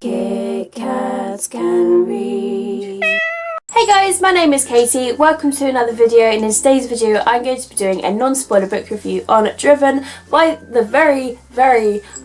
Kit Kats can read. Hey guys, my name is Katie. Welcome to another video. In today's video I'm going to be doing a non-spoiler book review on Driven by the very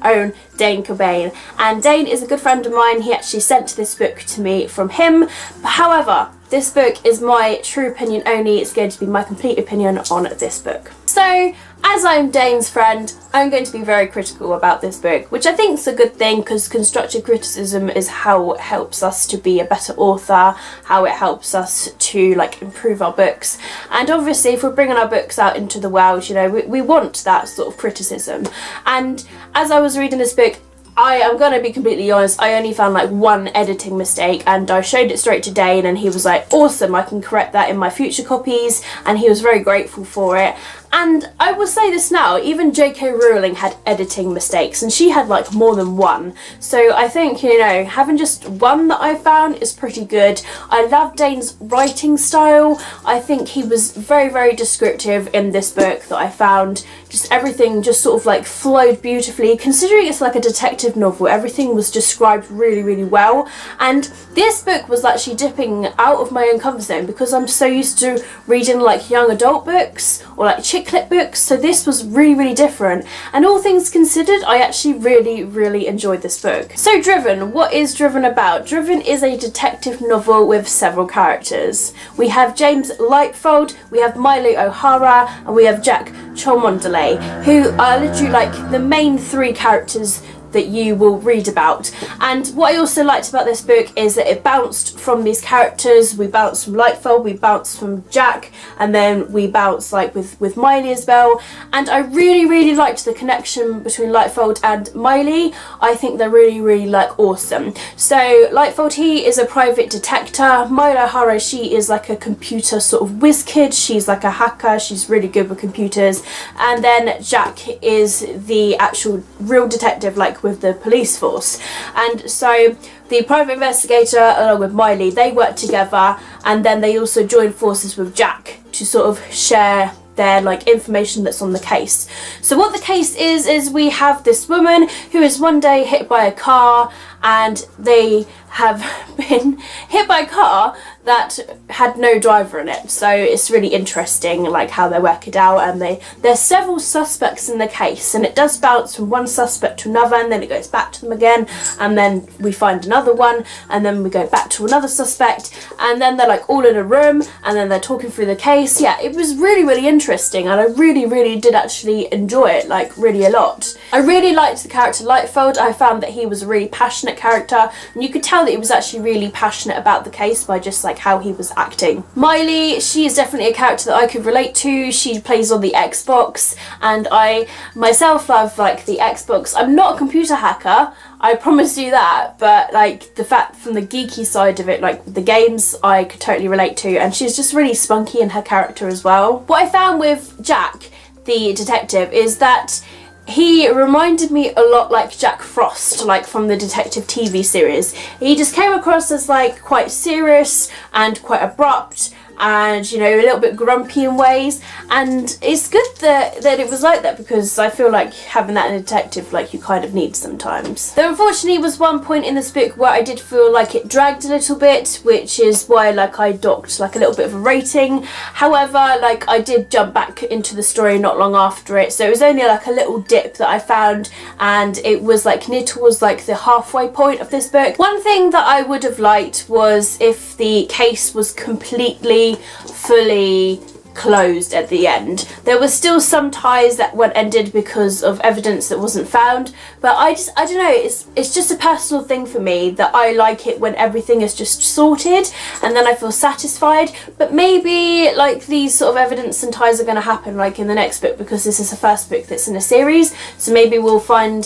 own Dane Cobain. And Dane is a good friend of mine. He actually sent this book to me from him. However, this book is my true opinion only. It's going to be my complete opinion on this book. So, as I'm Dane's friend, I'm going to be very critical about this book, which I think is a good thing because constructive criticism is how it helps us to be a better author, how it helps us to improve our books. And obviously if we're bringing our books out into the world, you know, we want that sort of criticism. And as I was reading this book, I am going to be completely honest, I only found one editing mistake, and I showed it straight to Dane and he was like, awesome, I can correct that in my future copies, and he was very grateful for it. And I will say this now, even J.K. Rowling had editing mistakes, and she had more than one. So I think, you know, having just one that I found is pretty good. I love Dane's writing style. I think he was very descriptive in this book that I found. Just everything just sort of flowed beautifully. Considering it's a detective novel, everything was described really well. And this book was actually dipping out of my own comfort zone because I'm so used to reading young adult books or chick lit books, so this was really different. And all things considered, I actually really enjoyed this book. So Driven, what is Driven about? Driven is a detective novel with several characters. We have James Lightfold, we have Milo O'Hara, and we have Jack Cholmondeley, who are literally the main three characters that you will read about. And what I also liked about this book is that it bounced from these characters. We bounced from Lightfold, we bounced from Jack, and then we bounced with Miley as well. And I really liked the connection between Lightfold and Miley. I think they're really awesome. So Lightfold, he is a private detective. Miley O'Hara, she is a computer sort of whiz kid. She's a hacker, she's really good with computers. And then Jack is the actual real detective, with the police force. And so the private investigator along with Miley, they work together, and then they also join forces with Jack to sort of share their information that's on the case. So what the case is we have this woman who is one day hit by a car, and they have been hit by a car that had no driver in it. So it's really interesting how they work it out, and there's several suspects in the case, and it does bounce from one suspect to another, and then it goes back to them again, and then we find another one, and then we go back to another suspect, and then they're all in a room, and then they're talking through the case. Yeah, it was really interesting, and I really did actually enjoy it really a lot. I really liked the character Lightfold. I found that he was a really passionate character, and you could tell that he was actually really passionate about the case by just how he was acting. Miley, she is definitely a character that I could relate to. She plays on the Xbox, and I myself love the Xbox. I'm not a computer hacker, I promise you that, but the fact from the geeky side of it, the games, I could totally relate to, and she's just really spunky in her character as well. What I found with Jack, the detective, is that he reminded me a lot like Jack Frost, from the detective TV series. He just came across as quite serious and quite abrupt, and you know, a little bit grumpy in ways. And it's good that it was like that, because I feel having that in a detective you kind of need sometimes. There unfortunately was one point in this book where I did feel it dragged a little bit, which is why I docked a little bit of a rating. However, I did jump back into the story not long after it, so it was only a little dip that I found, and it was near towards the halfway point of this book. One thing that I would have liked was if the case was completely fully closed at the end. There were still some ties that weren't ended because of evidence that wasn't found, but I don't know, it's just a personal thing for me that I like it when everything is just sorted, and then I feel satisfied. But maybe these sort of evidence and ties are going to happen in the next book, because this is the first book that's in a series, so maybe we'll find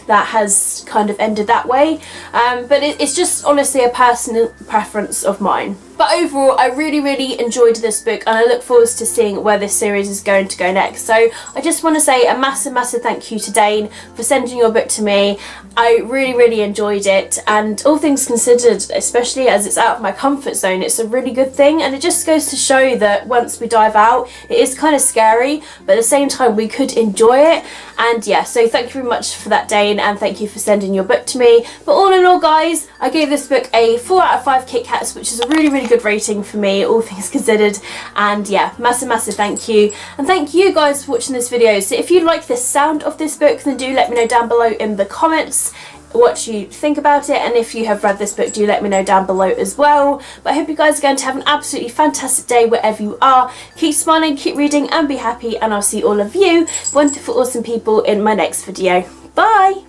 that has kind of ended that way. But it's just honestly a personal preference of mine. But overall, I really enjoyed this book, and I look forward to seeing where this series is going to go next. So I just want to say a massive thank you to Dane for sending your book to me. I really enjoyed it, and all things considered, especially as it's out of my comfort zone, it's a really good thing. And it just goes to show that once we dive out, it is kind of scary, but at the same time we could enjoy it. And yeah, so thank you very much for that, Dane, and thank you for sending your book to me. But all in all, guys, I gave this book a 4 out of 5 Kit Kats, which is a really good rating for me, all things considered. And yeah, massive thank you, and thank you guys for watching this video. So if you like the sound of this book, then do let me know down below in the comments what you think about it, and if you have read this book, do let me know down below as well. But I hope you guys are going to have an absolutely fantastic day wherever you are. Keep smiling, keep reading, and be happy, and I'll see all of you wonderful awesome people in my next video. Bye.